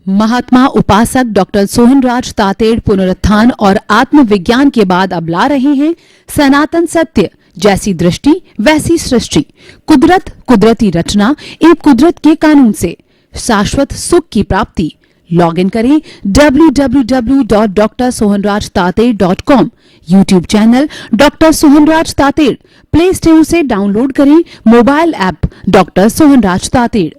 महात्मा उपासक डॉक्टर सोहनराज तातेड़ पुनरुत्थान और आत्मविज्ञान के बाद अब ला रहे हैं सनातन सत्य, जैसी दृष्टि वैसी सृष्टि, कुदरत, कुदरती रचना एवं कुदरत के कानून से शाश्वत सुख की प्राप्ति। लॉग इन करें www.drsohanrajtater.com, YouTube channel doctor Sohanraj Tated, play store से डाउनलोड करें mobile app doctor Sohanraj Tated.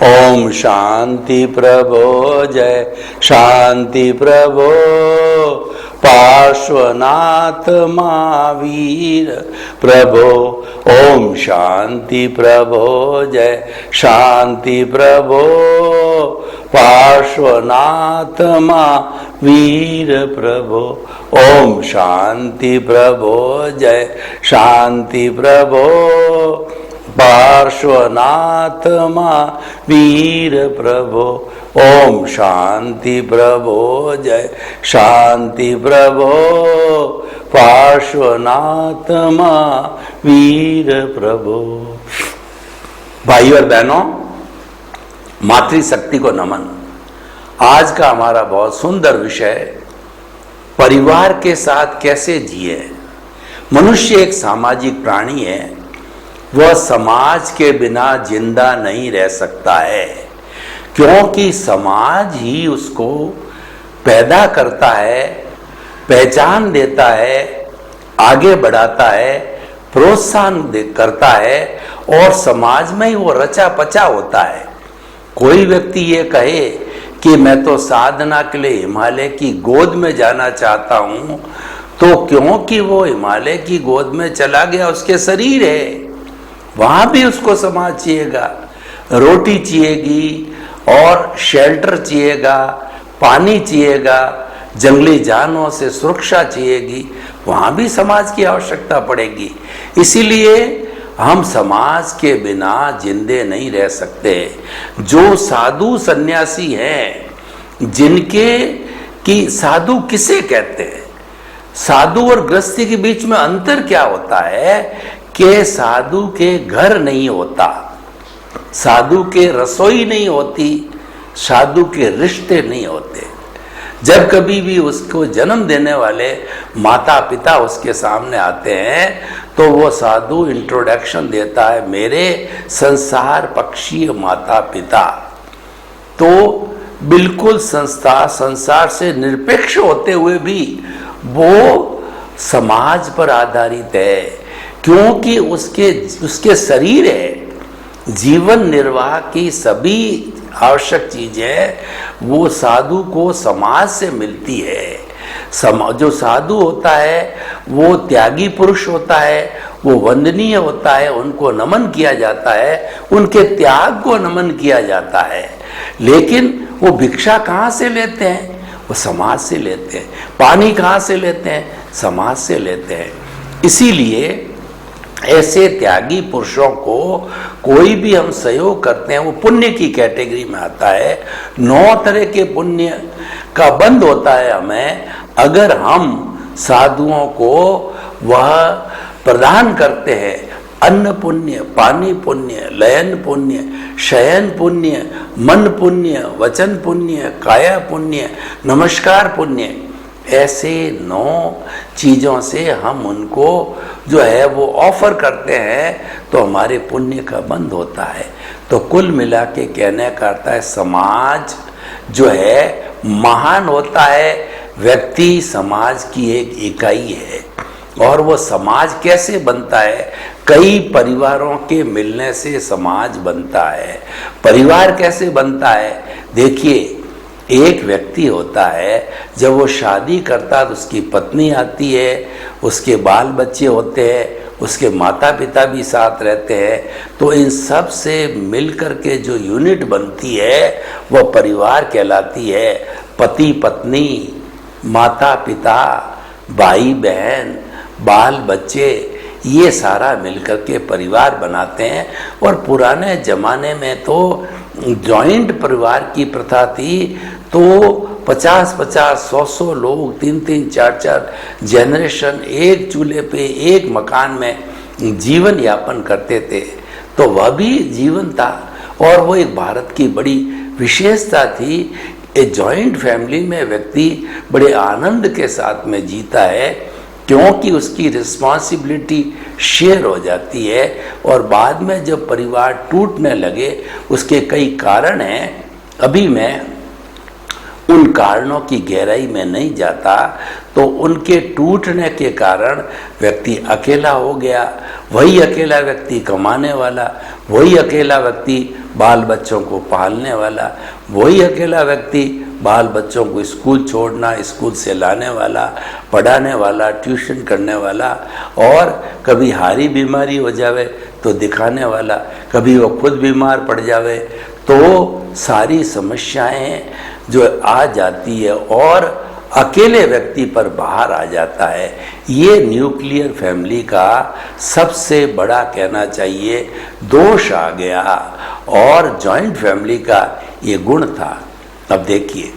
ओम शांति प्रभो, जय शांति प्रभो, पार्श्वनाथ महावीर प्रभो। ओम शांति प्रभो, जय शांति प्रभो, पार्श्वनाथ महावीर प्रभो। ओम शांति प्रभो, जय शांति प्रभो, पार्श्वनाथ महावीर प्रभो। ओम शांति प्रभो, जय शांति प्रभो, पार्श्वनाथ महावीर प्रभो। भाइयों और बहनों, मातृशक्ति को नमन। आज का हमारा बहुत सुंदर विषय, परिवार के साथ कैसे जिए। मनुष्य एक सामाजिक प्राणी है, वह समाज के बिना जिंदा नहीं रह सकता है, क्योंकि समाज ही उसको पैदा करता है, पहचान देता है, आगे बढ़ाता है, प्रोत्साहन करता है और समाज में ही वो रचा पचा होता है। कोई व्यक्ति ये कहे कि मैं तो साधना के लिए हिमालय की गोद में जाना चाहता हूं, तो क्योंकि वो हिमालय की गोद में चला गया, उसके शरीर है, वहां भी उसको समाज चाहिएगा, रोटी चाहिएगी और शेल्टर चाहिएगा, पानी चाहिएगा, जंगली जानवरों से सुरक्षा चाहिएगी, वहां भी समाज की आवश्यकता पड़ेगी। इसीलिए हम समाज के बिना जिंदे नहीं रह सकते। जो साधु सन्यासी हैं, जिनके कि साधु किसे कहते हैं, साधु और गृहस्थी के बीच में अंतर क्या होता है कि साधु के घर नहीं होता, साधु के रसोई नहीं होती, साधु के रिश्ते नहीं होते। जब कभी भी उसको जन्म देने वाले माता पिता उसके सामने आते हैं तो वो साधु इंट्रोडक्शन देता है, मेरे संसार पक्षीय माता पिता। तो बिल्कुल संसार से निरपेक्ष होते हुए भी वो समाज पर आधारित है, क्योंकि उसके शरीर है। जीवन निर्वाह की सभी आवश्यक चीजें वो साधु को समाज से मिलती है। जो साधु होता है वो त्यागी पुरुष होता है, वो वंदनीय होता है, उनको नमन किया जाता है, उनके त्याग को नमन किया जाता है। लेकिन वो भिक्षा कहाँ से लेते हैं? वो समाज से लेते हैं। पानी कहाँ से लेते हैं? समाज से लेते हैं। इसीलिए ऐसे त्यागी पुरुषों को कोई भी हम सहयोग करते हैं, वो पुण्य की कैटेगरी में आता है। 9 तरह के पुण्य का बंद होता है हमें, अगर हम साधुओं को वह प्रदान करते हैं। अन्न पुण्य, पानी पुण्य, लयन पुण्य, शयन पुण्य, मन पुण्य, वचन पुण्य, काया पुण्य, नमस्कार पुण्य। ऐसे 9 चीजों से हम उनको जो है वो ऑफर करते हैं, तो हमारे पुण्य का बंद होता है। तो कुल मिला के कहने का अर्थ है, समाज जो है महान होता है। व्यक्ति समाज की एक इकाई है। और वो समाज कैसे बनता है? कई परिवारों के मिलने से समाज बनता है। परिवार कैसे बनता है? देखिए, एक व्यक्ति होता है, जब वो शादी करता है तो उसकी पत्नी आती है, उसके बाल बच्चे होते हैं, उसके माता पिता भी साथ रहते हैं। तो इन सब से मिलकर के जो यूनिट बनती है वो परिवार कहलाती है। पति पत्नी, माता पिता, भाई बहन, बाल बच्चे, ये सारा मिलकर के परिवार बनाते हैं। और पुराने जमाने में तो जॉइंट परिवार की प्रथा थी, तो 50-50, 100-100 लोग, 3-3, 4-4 जनरेशन एक चूल्हे पे, एक मकान में जीवन यापन करते थे। तो वह भी जीवन था। और वो एक भारत की बड़ी विशेषता थी। एक जॉइंट फैमिली में व्यक्ति बड़े आनंद के साथ में जीता है, क्योंकि उसकी रिस्पॉन्सिबिलिटी शेयर हो जाती है। और बाद में जब परिवार टूटने लगे, उसके कई कारण हैं। अभी मैं उन कारणों की गहराई में नहीं जाता। तो उनके टूटने के कारण व्यक्ति अकेला हो गया। वही अकेला व्यक्ति कमाने वाला, वही अकेला व्यक्ति बाल बच्चों को पालने वाला, वही अकेला व्यक्ति बाल बच्चों को स्कूल छोड़ना, स्कूल से लाने वाला, पढ़ाने वाला, ट्यूशन करने वाला, और कभी हारी बीमारी हो जावे तो दिखाने वाला, कभी वो खुद बीमार पड़ जावे तो सारी समस्याएं जो आ जाती है और अकेले व्यक्ति पर बाहर आ जाता है। ये न्यूक्लियर फैमिली का सबसे बड़ा कहना चाहिए दोष आ गया, और जॉइंट फैमिली का ये गुण था। अब देखिए,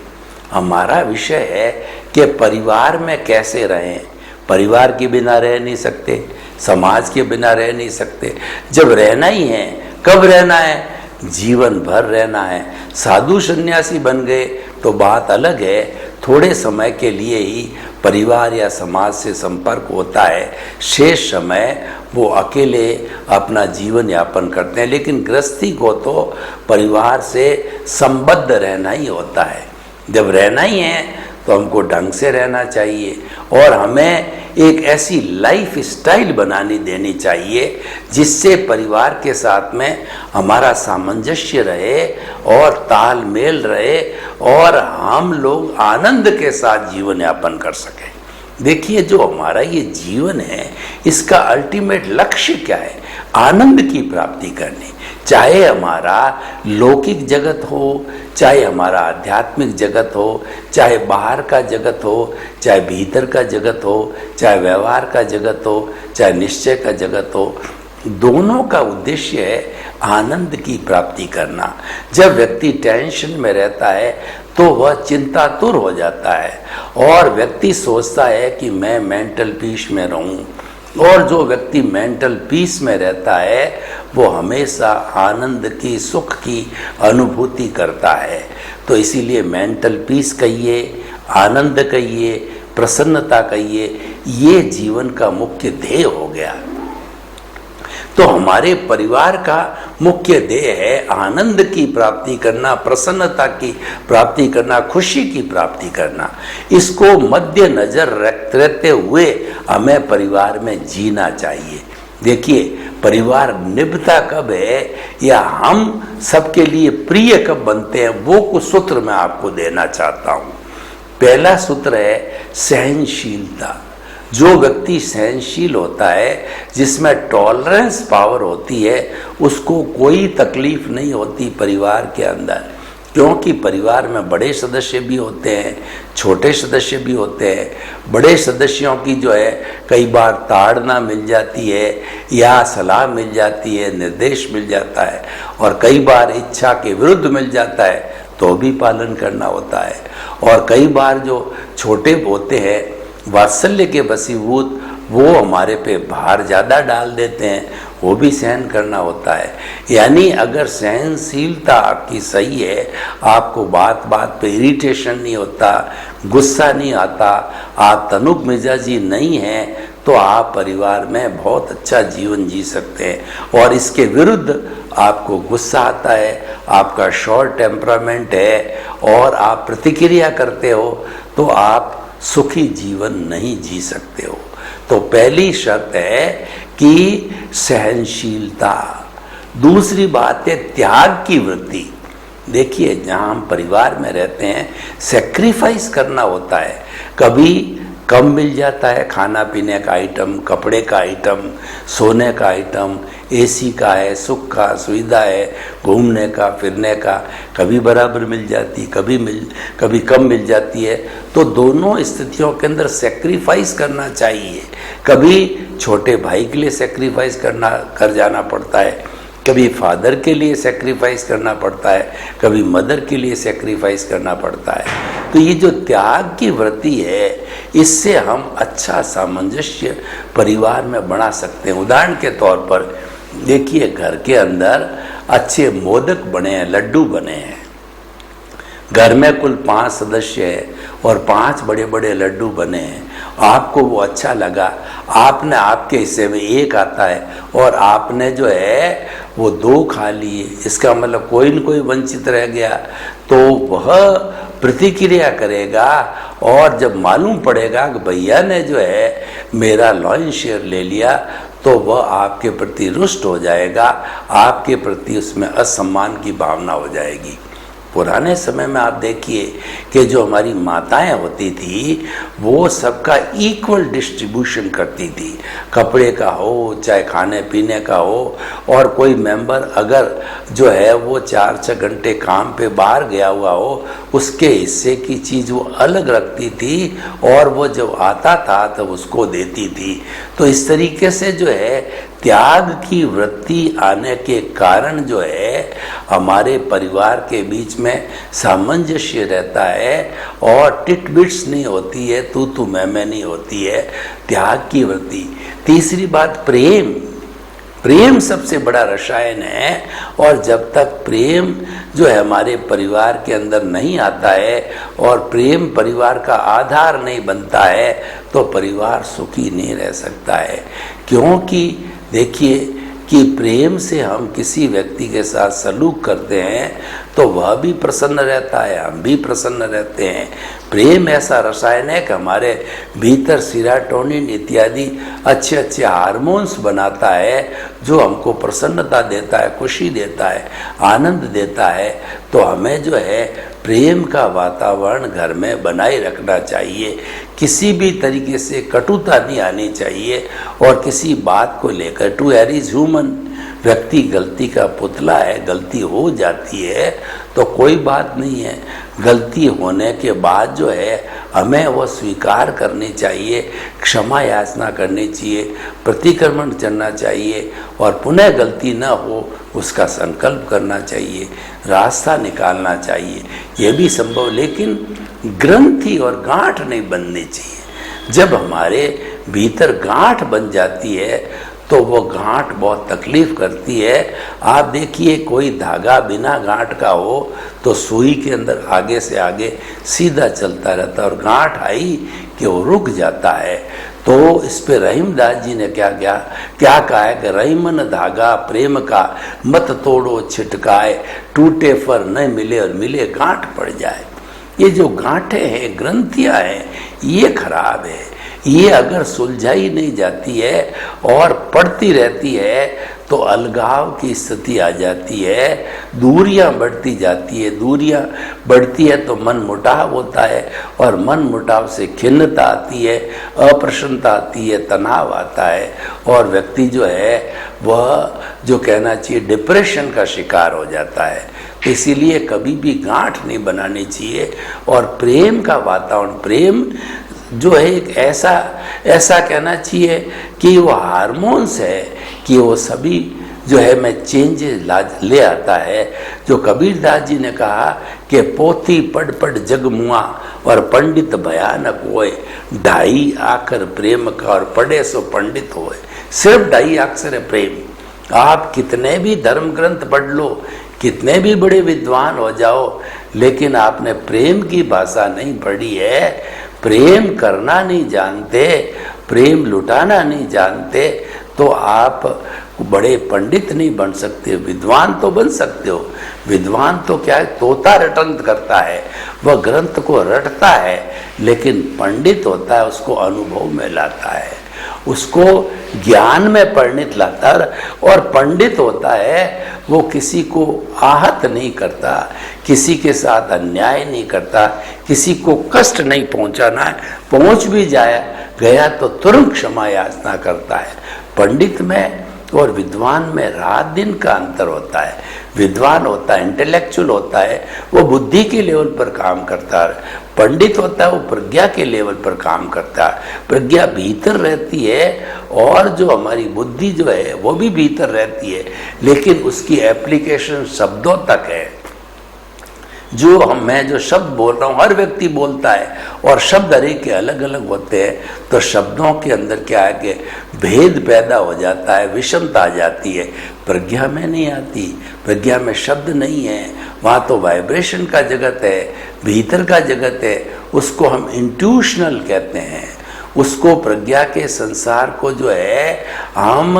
हमारा विषय है कि परिवार में कैसे रहें। परिवार के बिना रह नहीं सकते, समाज के बिना रह नहीं सकते। जब रहना ही है, कब रहना है? जीवन भर रहना है। साधु सन्यासी बन गए तो बात अलग है, थोड़े समय के लिए ही परिवार या समाज से संपर्क होता है, शेष समय वो अकेले अपना जीवन यापन करते हैं। लेकिन गृहस्थी को तो परिवार से संबद्ध रहना ही होता है। जब रहना ही है तो हमको ढंग से रहना चाहिए, और हमें एक ऐसी लाइफ स्टाइल बनानी देनी चाहिए जिससे परिवार के साथ में हमारा सामंजस्य रहे और तालमेल रहे, और हम लोग आनंद के साथ जीवन यापन कर सकें। देखिए, जो हमारा ये जीवन है, इसका अल्टीमेट लक्ष्य क्या है? आनंद की प्राप्ति करनी। चाहे हमारा लौकिक जगत हो, चाहे हमारा आध्यात्मिक जगत हो, चाहे बाहर का जगत हो, चाहे भीतर का जगत हो, चाहे व्यवहार का जगत हो, चाहे निश्चय का जगत हो, दोनों का उद्देश्य है आनंद की प्राप्ति करना। जब व्यक्ति टेंशन में रहता है तो वह चिंतातुर हो जाता है, और व्यक्ति सोचता है कि मैं मेंटल पीस में रहूं। और जो व्यक्ति मेंटल पीस में रहता है वो हमेशा आनंद की, सुख की अनुभूति करता है। तो इसीलिए मेंटल पीस कहिए, आनंद कहिए, प्रसन्नता कहिए, ये जीवन का मुख्य ध्येय हो गया। तो हमारे परिवार का मुख्य ध्येय है आनंद की प्राप्ति करना, प्रसन्नता की प्राप्ति करना, खुशी की प्राप्ति करना। इसको मध्य नजर रखते हुए हमें परिवार में जीना चाहिए। देखिए, परिवार निभता कब है या हम सबके लिए प्रिय कब बनते हैं, वो कुछ सूत्र मैं आपको देना चाहता हूँ। पहला सूत्र है सहनशीलता। जो व्यक्ति सहनशील होता है, जिसमें टॉलरेंस पावर होती है, उसको कोई तकलीफ नहीं होती परिवार के अंदर। क्योंकि परिवार में बड़े सदस्य भी होते हैं, छोटे सदस्य भी होते हैं। बड़े सदस्यों की जो है कई बार ताड़ना मिल जाती है, या सलाह मिल जाती है, निर्देश मिल जाता है, और कई बार इच्छा के विरुद्ध मिल जाता है तो भी पालन करना होता है। और कई बार जो छोटे होते हैं, वात्सल्य के वशीभूत, वो हमारे पे भार ज़्यादा डाल देते हैं, वो भी सहन करना होता है। यानी अगर सहनशीलता आपकी सही है, आपको बात बात पे इरिटेशन नहीं होता, गुस्सा नहीं आता, आप तनुक मिजाजी नहीं हैं, तो आप परिवार में बहुत अच्छा जीवन जी सकते हैं। और इसके विरुद्ध आपको गुस्सा आता है, आपका शॉर्ट टेम्परामेंट है, और आप प्रतिक्रिया करते हो, तो आप सुखी जीवन नहीं जी सकते हो। तो पहली शर्त है कि सहनशीलता। दूसरी बात है त्याग की वृत्ति। देखिए, जहाँ हम परिवार में रहते हैं, सेक्रीफाइस करना होता है। कभी कम मिल जाता है खाना पीने का आइटम, कपड़े का आइटम, सोने का आइटम, एसी का है, सुख का सुविधा है, घूमने का फिरने का, कभी बराबर मिल जाती, कभी कम मिल जाती है। तो दोनों स्थितियों के अंदर सेक्रीफाइस करना चाहिए। कभी छोटे भाई के लिए सेक्रीफाइस कर जाना पड़ता है, कभी फादर के लिए सेक्रीफाइस करना पड़ता है, कभी मदर के लिए सेक्रीफाइस करना पड़ता है। तो ये जो त्याग की वृत्ति है, इससे हम अच्छा सामंजस्य परिवार में बना सकते हैं। उदाहरण के तौर पर देखिए, घर के अंदर अच्छे मोदक बने हैं, लड्डू बने हैं। घर में कुल 5 सदस्य है और 5 बड़े बड़े लड्डू बने हैं, आपको वो अच्छा लगा, आपने आपके हिस्से में 1 आता है और आपने जो है वो 2 खा लिए, इसका मतलब कोई न कोई वंचित रह गया, तो वह प्रतिक्रिया करेगा और जब मालूम पड़ेगा कि भैया ने जो है मेरा लॉइन शेयर ले लिया, तो वह आपके प्रति रुष्ट हो जाएगा, आपके प्रति उसमें असम्मान की भावना हो जाएगी। पुराने समय में आप देखिए कि जो हमारी माताएं होती थी वो सबका इक्वल डिस्ट्रीब्यूशन करती थी, कपड़े का हो चाहे खाने पीने का हो, और कोई मेंबर अगर जो है वो 4-6 घंटे काम पे बाहर गया हुआ हो, उसके हिस्से की चीज़ वो अलग रखती थी और वो जब आता था तब उसको देती थी। तो इस तरीके से जो है त्याग की वृत्ति आने के कारण जो है हमारे परिवार के बीच में सामंजस्य रहता है और टिटबिट्स नहीं होती है, तू मैं नहीं होती है, त्याग की वृत्ति। तीसरी बात प्रेम। प्रेम सबसे बड़ा रसायन है और जब तक प्रेम जो है हमारे परिवार के अंदर नहीं आता है और प्रेम परिवार का आधार नहीं बनता है तो परिवार सुखी नहीं रह सकता है। क्योंकि देखिए कि प्रेम से हम किसी व्यक्ति के साथ सलूक करते हैं तो वह भी प्रसन्न रहता है, हम भी प्रसन्न रहते हैं। प्रेम ऐसा रसायन है कि हमारे भीतर सीरोटोनिन इत्यादि अच्छे अच्छे हार्मोन्स बनाता है जो हमको प्रसन्नता देता है, खुशी देता है, आनंद देता है। तो हमें जो है प्रेम का वातावरण घर में बनाए रखना चाहिए, किसी भी तरीके से कटुता नहीं आनी चाहिए और किसी बात को लेकर टू एयर इज ह्यूमन, व्यक्ति गलती का पुतला है, गलती हो जाती है तो कोई बात नहीं है। गलती होने के बाद जो है हमें वो स्वीकार करनी चाहिए, क्षमा याचना करनी चाहिए, प्रतिक्रमण करना चाहिए और पुनः गलती न हो उसका संकल्प करना चाहिए, रास्ता निकालना चाहिए। ये भी संभव, लेकिन ग्रंथि और गांठ नहीं बननी चाहिए। जब हमारे भीतर गांठ बन जाती है तो वो गांठ बहुत तकलीफ करती है। आप देखिए कोई धागा बिना गांठ का हो तो सुई के अंदर आगे से आगे सीधा चलता रहता है और गांठ आई कि वो रुक जाता है। तो इस पे रहीमदास जी ने क्या कहा है कि रहीमन धागा प्रेम का मत तोड़ो छिटकाए, टूटे फर न मिले और मिले गांठ पड़ जाए। ये जो गांठें हैं, ग्रंथियां हैं, ये खराब है। ये अगर सुलझाई नहीं जाती है और पड़ती रहती है तो अलगाव की स्थिति आ जाती है, दूरियां बढ़ती जाती है। दूरियां बढ़ती है तो मन मुटाव होता है और मन मुटाव से खिन्नता आती है, अप्रसन्नता आती है, तनाव आता है और व्यक्ति जो है वह जो कहना चाहिए डिप्रेशन का शिकार हो जाता है। तो इसीलिए कभी भी गांठ नहीं बनानी चाहिए और प्रेम का वातावरण, प्रेम जो है एक ऐसा कहना चाहिए कि वो हार्मोन्स है कि वो सभी जो है में चेंजेस ले आता है। जो कबीरदास जी ने कहा कि पोथी पढ़ पढ़ जग मुआ और पंडित भयानक होए, ढाई आखर प्रेम का और पढ़े सो पंडित होए। सिर्फ ढाई अक्षर है प्रेम। आप कितने भी धर्म ग्रंथ पढ़ लो, कितने भी बड़े विद्वान हो जाओ, लेकिन आपने प्रेम की भाषा नहीं पढ़ी है, प्रेम करना नहीं जानते, प्रेम लुटाना नहीं जानते, तो आप बड़े पंडित नहीं बन सकते। विद्वान तो बन सकते हो। विद्वान तो क्या है, तोता रटंत करता है, वह ग्रंथ को रटता है, लेकिन पंडित होता है उसको अनुभव में लाता है, उसको ज्ञान में परिणित लाता है। और पंडित होता है वो किसी को आहत नहीं करता, किसी के साथ अन्याय नहीं करता, किसी को कष्ट नहीं पहुंचाना है, पहुंच भी गया तो तुरंत क्षमा याचना करता है। पंडित में और विद्वान में रात दिन का अंतर होता है। विद्वान होता है, इंटेलेक्चुअल होता है, वो बुद्धि के लेवल पर काम करता है। पंडित होता है वो प्रज्ञा के लेवल पर काम करता है। प्रज्ञा भीतर रहती है और जो हमारी बुद्धि जो है वो भी भीतर रहती है, लेकिन उसकी एप्लीकेशन शब्दों तक है। मैं जो शब्द बोल रहा हूँ हर व्यक्ति बोलता है, और शब्द हर एक के अलग अलग होते हैं, तो शब्दों के अंदर क्या है कि भेद पैदा हो जाता है, विषमता आ जाती है। प्रज्ञा में नहीं आती, प्रज्ञा में शब्द नहीं है, वहाँ तो वाइब्रेशन का जगत है, भीतर का जगत है, उसको हम इंट्यूशनल कहते हैं। उसको प्रज्ञा के संसार को जो है हम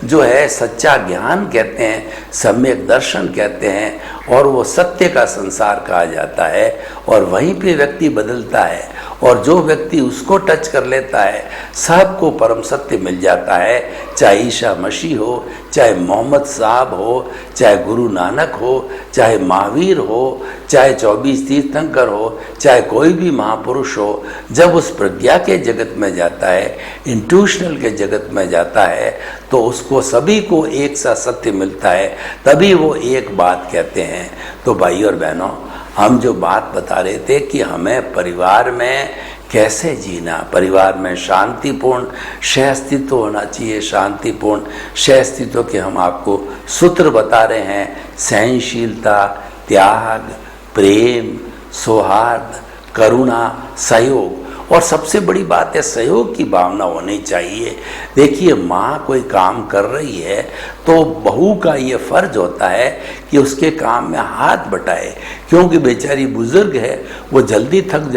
जो है सच्चा ज्ञान कहते हैं, सम्यक दर्शन कहते हैं, और वो सत्य का संसार कहा जाता है। और वहीं पे व्यक्ति बदलता है, और जो व्यक्ति उसको टच कर लेता है सबको परम सत्य मिल जाता है। चाहे ईसा मसीह हो, चाहे मोहम्मद साहब हो, चाहे गुरु नानक हो, चाहे महावीर हो, चाहे 24 तीर्थंकर हो, चाहे कोई भी महापुरुष हो, जब उस प्रज्ञा के जगत में जाता है, इंट्यूशनल के जगत में जाता है, तो उसको सभी को एक सा सत्य मिलता है, तभी वो एक बात कहते हैं। तो भाई और बहनों, हम जो बात बता रहे थे कि हमें परिवार में कैसे जीना, परिवार में शांतिपूर्ण सह अस्तित्व होना चाहिए। शांतिपूर्ण सह अस्तित्व के हम आपको सूत्र बता रहे हैं: सहनशीलता, त्याग, प्रेम, सौहार्द, करुणा, सहयोग। और सबसे बड़ी बात है, सहयोग की भावना होनी चाहिए। देखिए, माँ कोई काम कर रही है तो बहू का ये फर्ज होता है कि उसके काम में हाथ बटाए, क्योंकि बेचारी बुजुर्ग है, वो जल्दी थक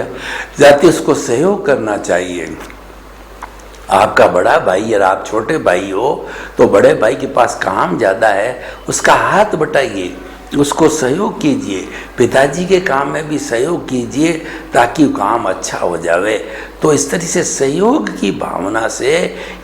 जाती, उसको सहयोग करना चाहिए। आपका बड़ा भाई और आप छोटे भाई हो तो बड़े भाई के पास काम ज़्यादा है, उसका हाथ बटाइए, उसको सहयोग कीजिए। पिताजी के काम में भी सहयोग कीजिए ताकि काम अच्छा हो जावे। तो इस तरह से सहयोग की भावना से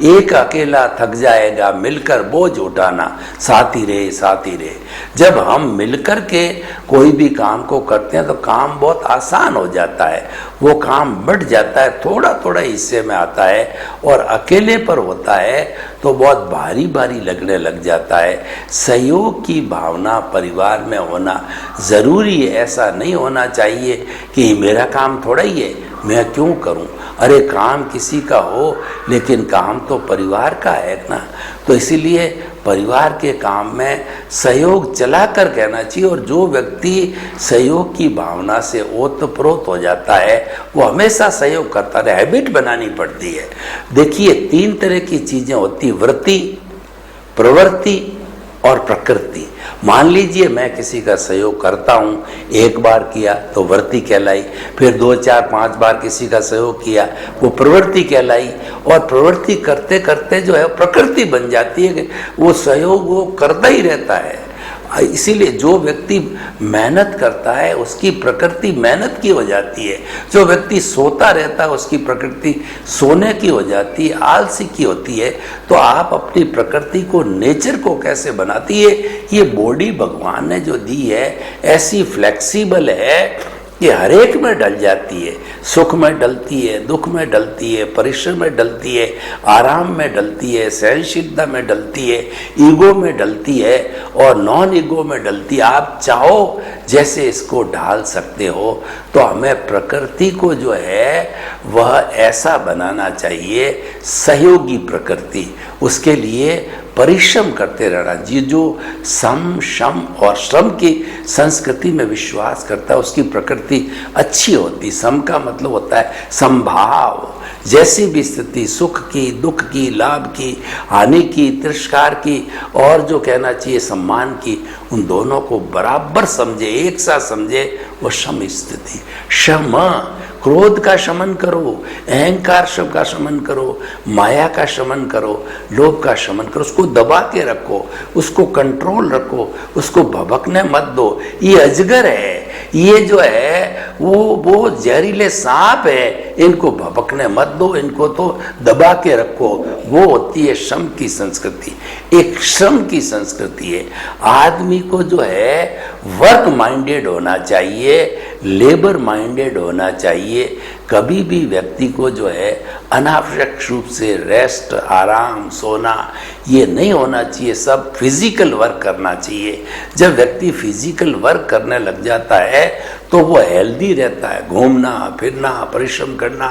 एक अकेला थक जाएगा, मिलकर बोझ उठाना, साथ ही रहे साथ ही रहे। जब हम मिलकर के कोई भी काम को करते हैं तो काम बहुत आसान हो जाता है, वो काम बढ़ जाता है, थोड़ा थोड़ा हिस्से में आता है। और अकेले पर होता है तो बहुत भारी भारी लगने लग जाता है। सहयोग की भावना परिवार में होना ज़रूरी है। ऐसा नहीं होना चाहिए कि मेरा काम थोड़ा ही है, मैं क्यों करूं। अरे काम किसी का हो, लेकिन काम तो परिवार का है ना। तो इसीलिए परिवार के काम में सहयोग चलाकर कहना चाहिए। और जो व्यक्ति सहयोग की भावना से ओतप्रोत हो जाता है वो हमेशा सहयोग करता है, हैबिट बनानी पड़ती है। देखिए, 3 तरह की चीजें होती: वृत्ति, प्रवृत्ति और प्रकृति। मान लीजिए मैं किसी का सहयोग करता हूँ, एक बार किया तो वृत्ति कहलाई, फिर 2, 4, 5 बार किसी का सहयोग किया, वो प्रवृत्ति कहलाई। और प्रवृत्ति करते करते जो है प्रकृति बन जाती है कि वो सहयोग वो करता ही रहता है। इसीलिए जो व्यक्ति मेहनत करता है उसकी प्रकृति मेहनत की हो जाती है। जो व्यक्ति सोता रहता है उसकी प्रकृति सोने की हो जाती है, आलसी की होती है। तो आप अपनी प्रकृति को, नेचर को कैसे बनाती है? ये बॉडी भगवान ने जो दी है ऐसी फ्लेक्सिबल है कि हर एक में डल जाती है। सुख में डलती है, दुख में डलती है, परिश्रम में डलती है, आराम में डलती है, सहनशीलता में डलती है, ईगो में डलती है और नॉन ईगो में डलती है। आप चाहो जैसे इसको ढाल सकते हो। तो हमें प्रकृति को जो है वह ऐसा बनाना चाहिए, सहयोगी प्रकृति। उसके लिए परिश्रम करते रहना। जो सम, शम और श्रम की संस्कृति में विश्वास करता है उसकी प्रकृति अच्छी होती। सम का मतलब होता है संभाव, जैसी भी स्थिति, सुख की, दुख की, लाभ की, हानि की, तिरस्कार की और जो कहना चाहिए सम्मान की, उन दोनों को बराबर समझे, एक साथ समझे, वो शम स्थिति। शम, क्रोध का शमन करो, अहंकार सब का शमन करो, माया का शमन करो, लोभ का शमन करो। उसको दबा के रखो, उसको कंट्रोल रखो, उसको भभकने मत दो। ये अजगर है, ये जो है वो जहरीले सांप है, इनको भभकने मत दो, इनको तो दबा के रखो। वो होती है श्रम की संस्कृति, एक श्रम की संस्कृति है। आदमी को जो है वर्क माइंडेड होना चाहिए, लेबर माइंडेड होना चाहिए, कभी भी व्यक्ति को जो है अनावश्यक रूप से रेस्ट, आराम, सोना ये नहीं होना चाहिए। सब फिजिकल वर्क करना चाहिए। जब व्यक्ति फिजिकल वर्क करने लग जाता है तो वो हेल्दी रहता है। घूमना फिरना, परिश्रम करना,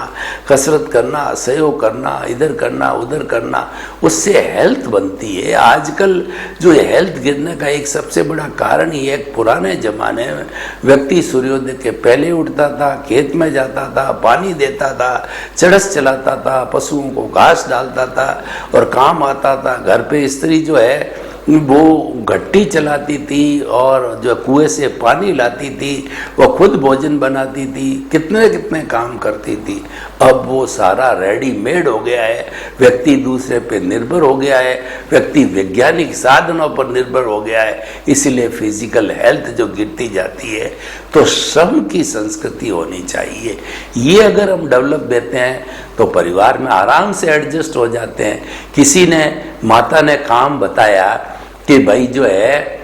कसरत करना, सहयोग करना, इधर करना उधर करना, उससे हेल्थ बनती है। आजकल जो हेल्थ गिरने का एक सबसे बड़ा कारण ही है, पुराने ज़माने में व्यक्ति सूर्योदय के पहले उठता था, खेत में जाता था, पानी देता था, चरस चलाता था, पशुओं को घास डालता था और काम आता था। घर पे स्त्री जो है वो घट्टी चलाती थी और जो कुएं से पानी लाती थी, वो खुद भोजन बनाती थी, कितने कितने काम करती थी। अब वो सारा रेडीमेड हो गया है। व्यक्ति दूसरे पे निर्भर हो गया है, व्यक्ति वैज्ञानिक साधनों पर निर्भर हो गया है। इसलिए फिजिकल हेल्थ जो गिरती जाती है, तो श्रम की संस्कृति होनी चाहिए। ये अगर हम डेवलप देते हैं तो परिवार में आराम से एडजस्ट हो जाते हैं। किसी ने, माता ने काम बताया कि भाई जो है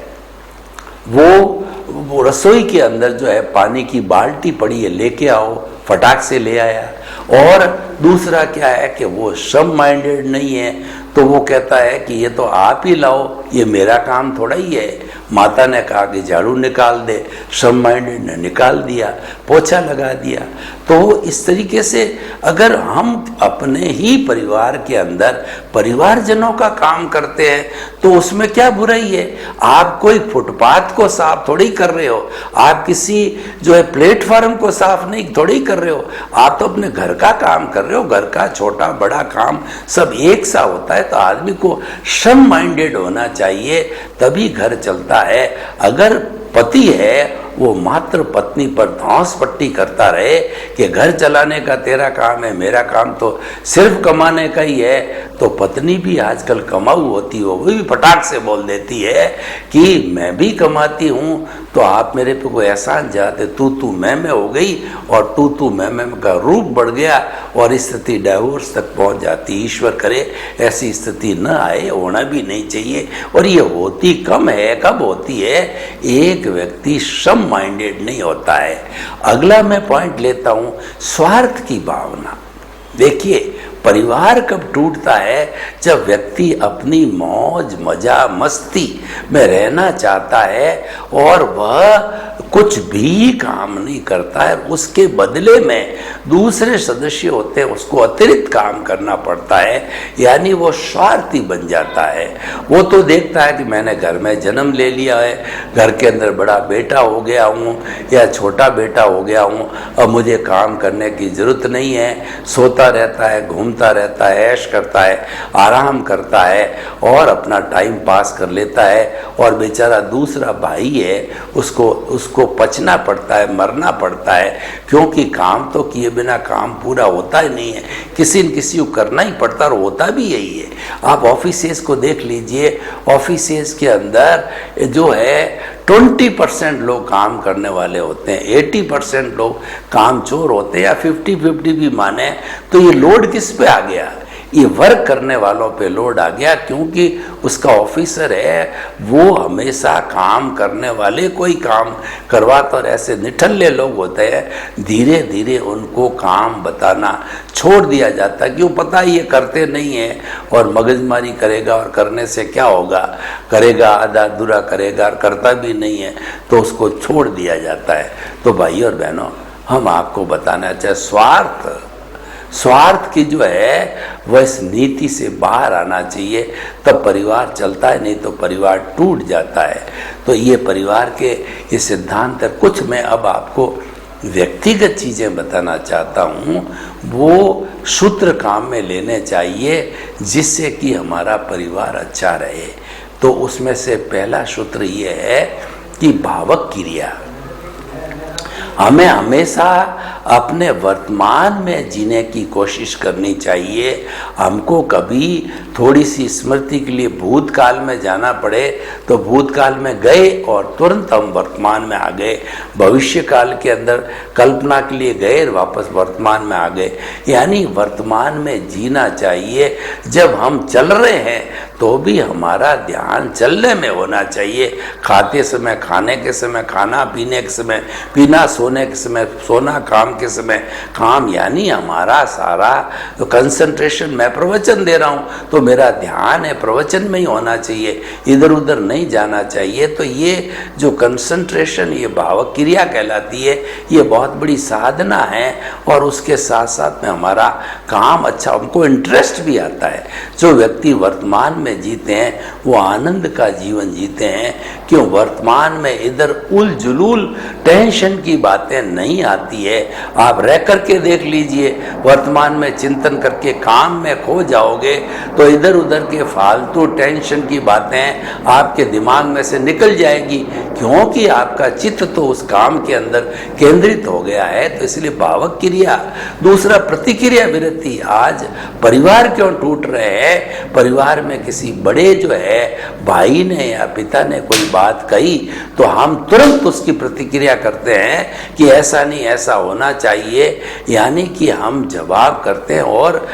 वो रसोई के अंदर जो है पानी की बाल्टी पड़ी है, लेके आओ, फटाक से ले आया। और दूसरा क्या है कि वो श्रम माइंडेड नहीं है, तो वो कहता है कि ये तो आप ही लाओ, ये मेरा काम थोड़ा ही है। माता ने कहा कि झाड़ू निकाल दे, श्रम माइंडेड ने निकाल दिया, पोछा लगा दिया। तो इस तरीके से अगर हम अपने ही परिवार के अंदर परिवारजनों का काम करते हैं तो उसमें क्या बुराई है। आप कोई फुटपाथ को साफ थोड़ी कर रहे हो, आप किसी जो है प्लेटफॉर्म को साफ नहीं थोड़ी कर रहे हो, आप तो अपने घर का काम कर रहे हो। घर का छोटा बड़ा काम सब एक सा होता है। तो आदमी को श्रम माइंडेड होना चाहिए, तभी घर चलता है। अगर पति है वो मात्र पत्नी पर धौंस पट्टी करता रहे कि घर चलाने का तेरा काम है, मेरा काम तो सिर्फ कमाने का ही है, तो पत्नी भी आजकल कमाऊ होती हो, वो भी फटाक से बोल देती है कि मैं भी कमाती हूँ, तो आप मेरे पे कोई एहसान जाते, तू मैं हो गई और तू मैं का रूप बढ़ गया और स्थिति डाइवोर्स तक पहुँच जाती। ईश्वर करे ऐसी स्थिति न आए, होना भी नहीं चाहिए। और ये होती कम है। कब होती है? एक व्यक्ति श्रम माइंडेड नहीं होता है। अगला मैं पॉइंट लेता हूं, स्वार्थ की भावना। देखिए, परिवार कब टूटता है? जब व्यक्ति अपनी मौज मजा मस्ती में रहना चाहता है और वह कुछ भी काम नहीं करता है, उसके बदले में दूसरे सदस्य होते हैं उसको अतिरिक्त काम करना पड़ता है, यानी वो स्वार्थी बन जाता है। वो तो देखता है कि मैंने घर में जन्म ले लिया है, घर के अंदर बड़ा बेटा हो गया हूँ या छोटा बेटा हो गया हूँ, अब मुझे काम करने की जरूरत नहीं है। सोता रहता है, घूमता रहता है, ऐश करता है, आराम करता है और अपना टाइम पास कर लेता है। और बेचारा दूसरा भाई है, उसको पचना पड़ता है, मरना पड़ता है, क्योंकि काम तो किए बिना काम पूरा होता ही नहीं है, किसी न किसी को करना ही पड़ता और होता भी यही है। आप ऑफिसेस को देख लीजिए, ऑफिसेस के अंदर जो है 20% लोग काम करने वाले होते हैं, 80% लोग काम चोर होते हैं, या 50-50 भी माने तो ये लोड किस पे आ गया? ये वर्क करने वालों पे लोड आ गया, क्योंकि उसका ऑफिसर है वो हमेशा काम करने वाले कोई काम करवाता, और ऐसे निठल्ले लोग होते हैं धीरे धीरे उनको काम बताना छोड़ दिया जाता है। क्यों? पता ही ये करते नहीं है और मगजमारी करेगा और करने से क्या होगा, करेगा आधा अधूरा करेगा और करता भी नहीं है, तो उसको छोड़ दिया जाता है। तो भाई और बहनों, हम आपको बताना चाहे स्वार्थ की जो है वह इस नीति से बाहर आना चाहिए, तब परिवार चलता है, नहीं तो परिवार टूट जाता है। तो ये परिवार के ये सिद्धांत है। कुछ मैं अब आपको व्यक्तिगत चीज़ें बताना चाहता हूँ, वो सूत्र काम में लेने चाहिए जिससे कि हमारा परिवार अच्छा रहे। तो उसमें से पहला सूत्र ये है कि भावक क्रिया। हमें हमेशा अपने वर्तमान में जीने की कोशिश करनी चाहिए। हमको कभी थोड़ी सी स्मृति के लिए भूतकाल में जाना पड़े तो भूतकाल में गए और तुरंत हम वर्तमान में आ गए, भविष्य काल के अंदर कल्पना के लिए गए और वापस वर्तमान में आ गए। यानी वर्तमान में जीना चाहिए। जब हम चल रहे हैं तो भी हमारा ध्यान चलने में होना चाहिए। खाते समय खाने के समय खाना, पीने के समय पीना, सोने के समय सोना, काम के समय काम, यानी हमारा सारा कंसंट्रेशन, मैं प्रवचन दे रहा हूँ तो मेरा ध्यान है प्रवचन में ही होना चाहिए, इधर उधर नहीं जाना चाहिए। तो ये जो कंसंट्रेशन, ये भावक क्रिया कहलाती है, ये बहुत बड़ी साधना है। और उसके साथ साथ में हमारा काम अच्छा, हमको इंटरेस्ट भी आता है। जो व्यक्ति वर्तमान में जीते हैं वो आनंद का जीवन जीते हैं। क्यों? वर्तमान में इधर उल जुलूल टेंशन की बातें नहीं आती है। आप रह करके देख लीजिए, वर्तमान में चिंतन करके काम में खो जाओगे तो इधर उधर के फालतू टेंशन की बातें आपके दिमाग में से निकल जाएगी, क्योंकि आपका चित्त तो उस काम के अंदर केंद्रित हो गया है। तो इसलिए भावक क्रिया। दूसरा, प्रतिक्रिया विरति। आज परिवार क्यों टूट रहे हैं? परिवार में किसी बड़े जो है भाई ने या पिता ने कोई बात कही तो हम तुरंत उसकी प्रतिक्रिया करते हैं कि ऐसा नहीं, ऐसा होना चाहिए, यानी कि हम जवाब करते हैं। और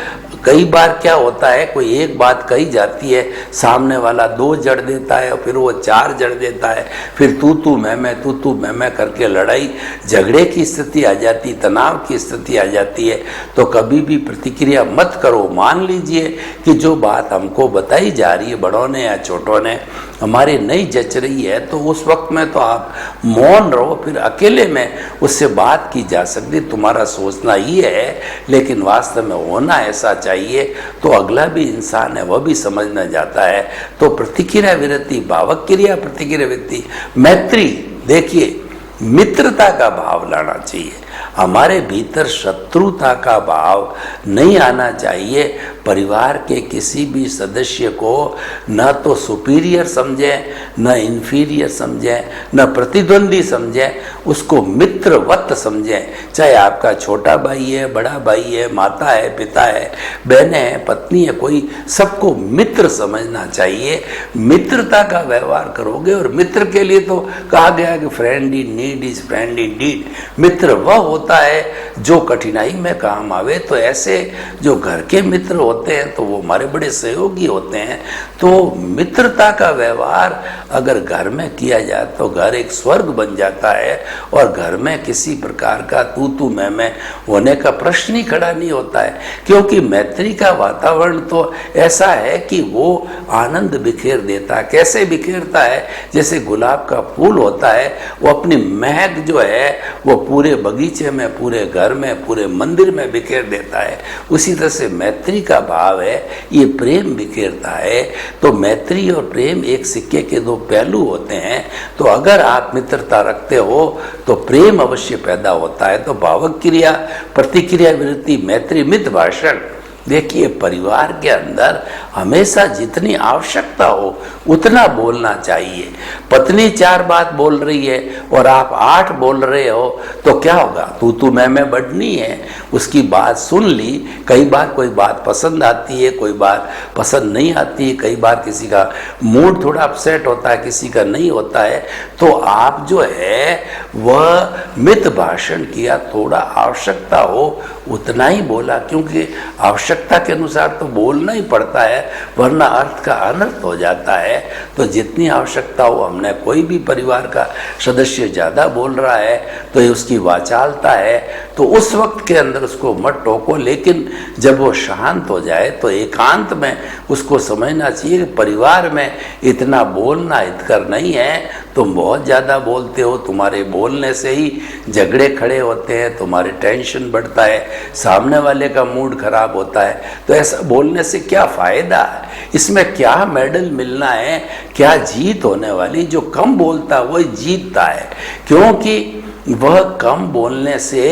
कई बार क्या होता है, कोई एक बात कही जाती है, सामने वाला 2 जड़ देता है, फिर वो 4 जड़ देता है, फिर तू मैं करके लड़ाई झगड़े की स्थिति आ जाती, तनाव की स्थिति आ जाती है। तो कभी भी प्रतिक्रिया मत करो। मान लीजिए कि जो बात हमको बताई जा रही है बड़ों ने या छोटों ने, हमारी नहीं जच रही है, तो उस वक्त में तो आप मौन रहो, फिर अकेले में उससे बात की जा सकती। तुम्हारा सोचना ही है, लेकिन वास्तव में होना ऐसा चाहिए, तो अगला भी इंसान है, वह भी समझना जाता है। तो प्रतिक्रिया विरति, भावक क्रिया, प्रतिक्रिया विरति। मैत्री, देखिए मित्रता का भाव लाना चाहिए। हमारे भीतर शत्रुता का भाव नहीं आना चाहिए। परिवार के किसी भी सदस्य को न तो सुपीरियर समझें, न इन्फीरियर समझें, न प्रतिद्वंदी समझें, उसको मित्रवत समझें। चाहे आपका छोटा भाई है, बड़ा भाई है, माता है, पिता है, बहनें हैं, पत्नी है, कोई, सबको मित्र समझना चाहिए। मित्रता का व्यवहार करोगे। और मित्र के लिए तो कहा गया कि friend in need is friend in deed. मित्र वह होता है जो कठिनाई में काम आवे। तो ऐसे जो घर के मित्र होते हैं तो वो हमारे बड़े सहयोगी होते हैं। तो मित्रता का व्यवहार अगर घर में किया जाए तो घर एक स्वर्ग बन जाता है, और घर में किसी प्रकार का तू मैं होने का प्रश्न ही खड़ा नहीं होता है। क्योंकि मैत्री का वातावरण तो ऐसा है कि वो आनंद बिखेर देता है। कैसे बिखेरता है? जैसे गुलाब का फूल होता है, वो अपनी महक जो है वो पूरे बगीचे में, पूरे घर में, पूरे मंदिर में बिखेर देता है। उसी तरह से मैत्री का भाव है, ये प्रेम बिखेरता है। तो मैत्री और प्रेम एक सिक्के के 2 पहलू होते हैं। तो अगर आप मित्रता रखते हो तो प्रेम अवश्य पैदा होता है। तो भावक क्रिया, प्रतिक्रिया विरति, मैत्री, मित भाषण। देखिए परिवार के अंदर हमेशा जितनी आवश्यकता हो उतना बोलना चाहिए। पत्नी 4 बात बोल रही है और आप 8 बोल रहे हो तो क्या होगा? तू मैं बढ़नी है। उसकी बात सुन ली। कई बार कोई बात पसंद आती है, कोई बात पसंद नहीं आती है, कई बार किसी का मूड थोड़ा अपसेट होता है, किसी का नहीं होता है। तो आप जो है वह मित भाषण किया, थोड़ा आवश्यकता हो उतना ही बोला, क्योंकि आवश्यकता के अनुसार तो बोलना ही पड़ता है, वरना अर्थ का अनर्थ हो जाता है। तो जितनी आवश्यकता हो, हमने कोई भी परिवार का सदस्य ज़्यादा बोल रहा है तो ये उसकी वाचालता है, तो उस वक्त के अंदर उसको मत टोको। लेकिन जब वो शांत हो जाए तो एकांत में उसको समझना चाहिए कि परिवार में इतना बोलना हितकर नहीं है। तुम बहुत ज़्यादा बोलते हो, तुम्हारे बोलने से ही झगड़े खड़े होते हैं, तुम्हारे टेंशन बढ़ता है, सामने वाले का मूड खराब होता है। तो ऐसा बोलने से क्या फ़ायदा है? इसमें क्या मेडल मिलना है? क्या जीत होने वाली? जो कम बोलता है वही जीतता है, क्योंकि वह कम बोलने से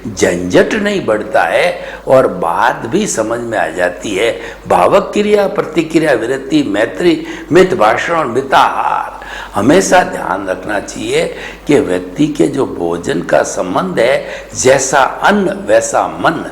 झंझट नहीं बढ़ता है और बात भी समझ में आ जाती है। भावक क्रिया, प्रतिक्रिया विरति, मैत्री, मित भाषण और मिताहार। हमेशा ध्यान रखना चाहिए कि व्यक्ति के जो भोजन का संबंध है, जैसा अन्न वैसा मन।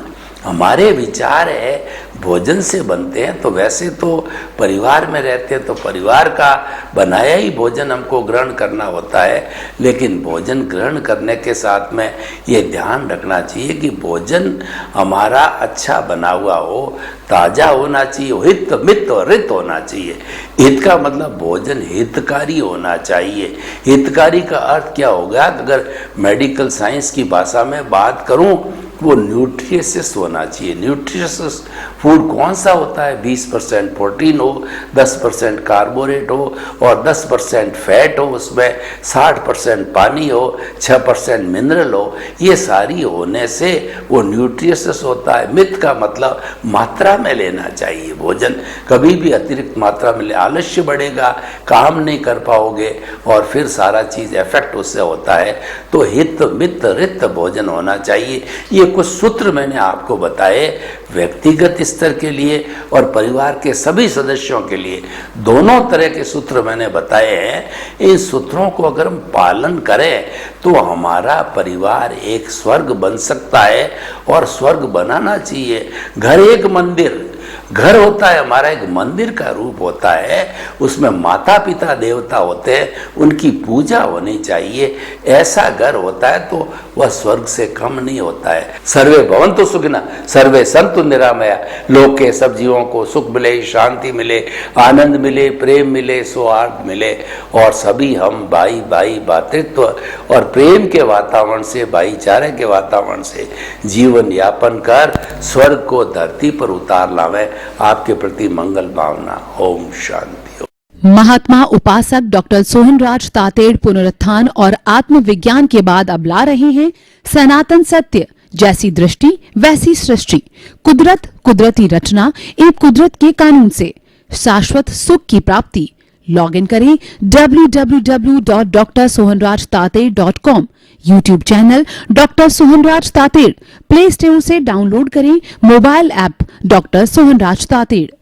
हमारे विचार है भोजन से बनते हैं, तो वैसे तो परिवार में रहते हैं तो परिवार का बनाया ही भोजन हमको ग्रहण करना होता है, लेकिन भोजन ग्रहण करने के साथ में ये ध्यान रखना चाहिए कि भोजन हमारा अच्छा बना हुआ हो, ताज़ा होना चाहिए, हित मित और रित होना चाहिए। हित का मतलब भोजन हितकारी होना चाहिए। हितकारी का अर्थ क्या होगा? अगर मेडिकल साइंस की भाषा में बात करूं, वो न्यूट्रिशियस होना चाहिए। न्यूट्रिशियस फूड कौन सा होता है? 20% प्रोटीन हो, 10% कार्बोरेट हो और 10% फैट हो, उसमें 60% पानी हो, 6% मिनरल हो। ये सारी होने से वो न्यूट्रिशियस होता है। मित का मतलब मात्रा में लेना चाहिए भोजन। कभी भी अतिरिक्त मात्रा में ले, आलस्य बढ़ेगा, काम नहीं कर पाओगे और फिर सारा चीज़ इफेक्ट उससे होता है। तो हित मित रित भोजन होना चाहिए। ये कुछ सूत्र मैंने आपको बताए व्यक्तिगत स्तर के लिए और परिवार के सभी सदस्यों के लिए। दोनों तरह के सूत्र मैंने बताए हैं। इन सूत्रों को अगर हम पालन करें तो हमारा परिवार एक स्वर्ग बन सकता है और स्वर्ग बनाना चाहिए। घर एक मंदिर, घर होता है हमारा एक मंदिर का रूप होता है, उसमें माता पिता देवता होते हैं, उनकी पूजा होनी चाहिए। ऐसा घर होता है तो वह स्वर्ग से कम नहीं होता है। सर्वे भवन्तु सुखिनः, सर्वे सन्तु निरामया। लोक के सब जीवों को सुख मिले, शांति मिले, आनंद मिले, प्रेम मिले, सौहार्द मिले और सभी हम भाई भाई भातृत्व और प्रेम के वातावरण से, भाईचारे के वातावरण से जीवन यापन कर स्वर्ग को धरती पर उतार लावे। आपके प्रति मंगल भावना। ओम शांति। महात्मा उपासक डॉक्टर सोहनराज तातेड़ पुनरुत्थान और आत्मविज्ञान के बाद अब ला रहे हैं सनातन सत्य, जैसी दृष्टि वैसी सृष्टि, कुदरत कुदरती रचना एक कुदरत के कानून से शाश्वत सुख की प्राप्ति। लॉग इन करें www.drsohanrajtated.com। YouTube channel doctor Sohanraj Tated, play store से डाउनलोड करें mobile app doctor Sohanraj Tated.